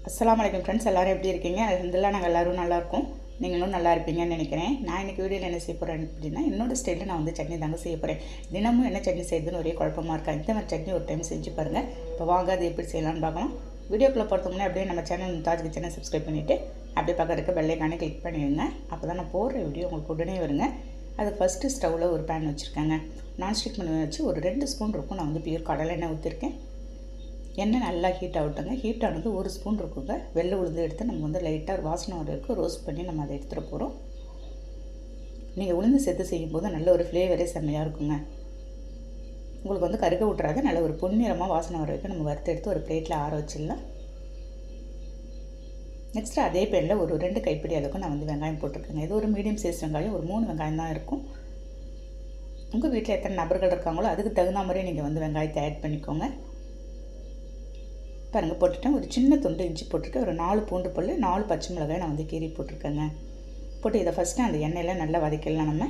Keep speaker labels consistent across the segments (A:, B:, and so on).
A: அஸ்ஸலாமு அலைக்கும் ஃப்ரெண்ட்ஸ், எல்லோரும் எப்படி இருக்கீங்க? அல்ஹம்துலில்லாஹ் நாங்கள் எல்லோரும் நல்லாயிருக்கோம். நீங்களும் நல்லா இருப்பீங்கன்னு நினைக்கிறேன். நான் இன்றைக்கி வீடியோவில் என்ன செய்ய போகிறேன் அப்படின்னா, என்னோட ஸ்டைலில் நான் வந்து சட்னி தாங்க செய்ய போகிறேன். தினமும் என்ன சட்னி செய்யுதுன்னு ஒரே குழப்பமாக இருக்கா. இந்த மாதிரி சட்னி ஒரு டைம் செஞ்சு பாருங்கள். இப்போ வாங்க அது எப்படி செய்யலாம்னு பார்க்கலாம். வீடியோக்குள்ளே போகிறதுக்கு முன்னாடி அப்படியே நம்ம சேனல் மும்தாஜ் கிச்சனை சப்ஸ்கிரைப் பண்ணிவிட்டு அப்படியே பக்கத்துக்கு பெல் ஐகானை கிளிக் பண்ணிடுங்க. அப்போ தான் நான் போடுற வீடியோ உங்களுக்கு உடனே வருங்க. அது ஃபஸ்ட்டு ஸ்டவ்வில் ஒரு பேன் வச்சுருக்கேங்க. நான்ஸ்டிக் பண்ணி வச்சு ஒரு 2 ஸ்பூன் இருக்கும். நான் வந்து பியூர் கடலை எண்ணெய் ஊற்றிருக்கேன். எண்ணெய் நல்லா ஹீட் ஆகட்டுங்க. ஹீட் ஆனது 1 ஸ்பூன் இருக்குங்க. வெள்ளை உளுந்து எடுத்து நம்ம வந்து லைட்டாக வாசனை வரைக்கும் ரோஸ்ட் பண்ணி நம்ம அதை எடுத்துகிட்டு போகிறோம். நீங்கள் உளுந்து சேர்த்து செய்யும்போது நல்ல ஒரு ஃப்ளேவரே செம்மையாக இருக்குங்க. உங்களுக்கு வந்து கருக விட்றாத நல்ல ஒரு பொன்னிறமாக வாசனை வர வரைக்கும் நம்ம வறுத்து எடுத்து ஒரு பிளேட்டில் ஆற வச்சிடலாம். நெக்ஸ்ட்டு அதே பேனில் ஒரு 2 கைப்பிடி அளவுக்கு நான் வந்து வெங்காயம் போட்டிருக்கேங்க. இது ஒரு மீடியம் சைஸ் வெங்காயம், ஒரு 3 வெங்காயம் தான் இருக்கும். உங்கள் வீட்டில் எத்தனை நபர்கள் இருக்காங்களோ அதுக்கு தகுந்த மாதிரி நீங்கள் வந்து வெங்காயத்தை ஆட் பண்ணிக்கோங்க. பாருங்கள், போட்டுட்டேன். ஒரு சின்ன துண்டு இஞ்சி போட்டிருக்கேன். ஒரு 4 பூண்டு பல், 4 பச்சை மிளகாய் நான் வந்து கீரி போட்டிருக்கேங்க. போட்டு இதை ஃபஸ்ட்டு அந்த எண்ணெயில் நல்லா வதக்கிடலாம். நம்ம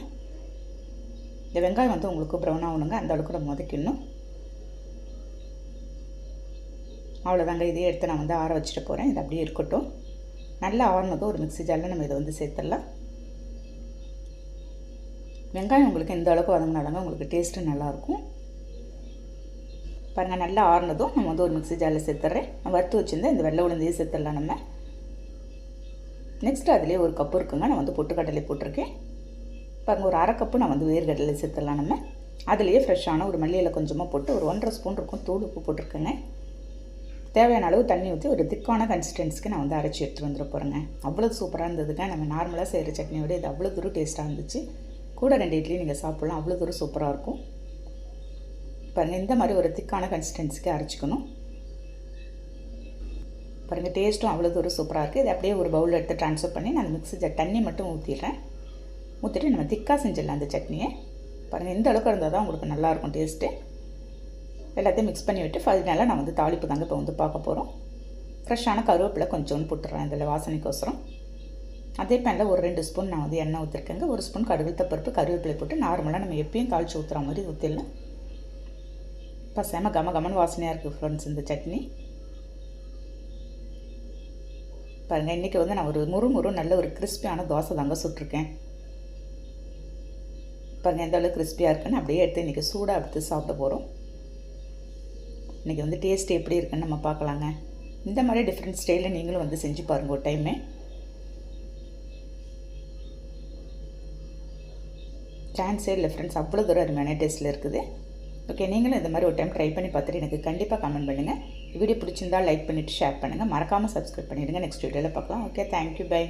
A: இந்த வெங்காயம் வந்து உங்களுக்கு ப்ரௌன் ஆகணுங்க, அந்த அளவுக்கு நம்ம வதக்கிடணும். அவ்வளோதாங்க. இதையே எடுத்து நான் வந்து ஆற வச்சுட்டு போகிறேன். இது அப்படியே இருக்கட்டும். நல்லா ஆறினதும் ஒரு மிக்ஸி ஜாரில் நம்ம இதை வந்து சேர்த்துடலாம். வெங்காயம் உங்களுக்கு இந்த அளவுக்கு வதங்கினாதாங்க உங்களுக்கு டேஸ்ட்டு நல்லாயிருக்கும். பாருங்கள், நல்லா ஆறுனதும் நம்ம வந்து ஒரு மிக்ஸி ஜாரில் சேர்த்துட்றேன். நான் வறுத்து வச்சுருந்தேன் இந்த வெள்ளை உளுந்தையே சேர்த்துடலாம் நம்ம. நெக்ஸ்ட்டு அதிலே ஒரு கப்பு இருக்குங்க. நான் வந்து பொட்டுக்கடலை போட்டிருக்கேன். பாருங்கள், ஒரு அரை கப்பு நான் வந்து வேர்க்கடலை சேர்த்துடலாம் நம்ம. அதுலேயே ஃப்ரெஷ்ஷான ஒரு மல்லியில் கொஞ்சமாக போட்டு ஒரு 1.5 ஸ்பூன் இருக்கும் தூள் உப்பு போட்டிருக்கேங்க. தேவையான அளவு தண்ணி ஊற்றி ஒரு திக்கான கன்சிஸ்டன்ஸுக்கு நான் வந்து அரைச்சி எடுத்துகிட்டு வந்துட போகிறேங்க. அவ்வளோ சூப்பராக இருந்ததுங்க. நம்ம நார்மலாக செய்கிற சட்னியோட இது அவ்வளோ தூரம் டேஸ்ட்டாக இருந்துச்சு. கூட 2 இட்லி நீங்கள் சாப்பிட்லாம். அவ்வளோ தூரம் சூப்பராக இருக்கும். பாருங்கள், இந்த மாதிரி ஒரு திக்கான கன்சிஸ்டன்ஸுக்கு அரைச்சிக்கணும். பாருங்கள், டேஸ்ட்டும் அவ்வளோ தூரம் சூப்பராக இருக்குது. இது அப்படியே ஒரு பவுலில் எடுத்து ட்ரான்ஸ்ஃபர் பண்ணி நான் மிக்ஸி ஜார் தண்ணி மட்டும் ஊற்றிடுறேன். ஊற்றிட்டு நம்ம திக்காக செஞ்சிடலாம் அந்த சட்னியை. பாருங்கள், இந்த அளவுக்கு இருந்தால் தான் உங்களுக்கு நல்லாயிருக்கும் டேஸ்ட்டு. எல்லாத்தையும் மிக்ஸ் பண்ணி விட்டு ஃபைனலாக நான் வந்து தாளிப்பு தாங்க இப்போ வந்து பார்க்க போகிறோம். ஃப்ரெஷ்ஷான கருவேப்பிலை கொஞ்சோன்னு போட்டுடுறேன் இதில் வாசனைக்கோசரம். அதே பேனில் ஒரு 2 ஸ்பூன் நான் வந்து எண்ணெய் ஊற்றிருக்கேங்க. 1 ஸ்பூன் கடுகுத்தப்பருப்பு கருவேப்பிலை போட்டு நார்மலாக நம்ம எப்பயும் தாளித்து ஊற்றுற மாதிரி ஊற்றிடலாம். இப்போ செம கமன்னு வாசனையாக இருக்குது ஃப்ரெண்ட்ஸ் இந்த சட்னி. பாருங்கள், இன்றைக்கி வந்து நான் ஒரு முறு நல்ல ஒரு கிறிஸ்பியான தோசை தாங்க சுட்டிருக்கேன். பாருங்கள், எந்த அளவுக்கு கிறிஸ்பியாக இருக்குன்னு அப்படியே எடுத்து இன்றைக்கி சூடாக எடுத்து சாப்பிட போகிறோம். இன்றைக்கி வந்து டேஸ்ட் எப்படி இருக்குன்னு நம்ம பார்க்கலாங்க. இந்த மாதிரி டிஃப்ரெண்ட் ஸ்டைலில் நீங்களும் வந்து செஞ்சு பாருங்கள் ஒரு டைமே. சான்ஸே இல்லை ஃப்ரெண்ட்ஸ், அவ்வளோ தூரம் அருமையான டேஸ்ட்டில் இருக்குது. ஓகே, நீங்களும் இந்த மாதிரி ஒரு டைம் ட்ரை பண்ணி பார்த்துட்டு எனக்கு கண்டிப்பாக கமெண்ட் பண்ணுங்கள். வீடியோ பிடிச்சிருந்தால் லைக் பண்ணிவிட்டு ஷேர் பண்ணுங்கள். மறக்காமல் சப்ஸ்கிரைப் பண்ணிவிடுங்க. நெக்ஸ்ட் வீடியோவில் பார்க்கலாம். Okay, thank you, by.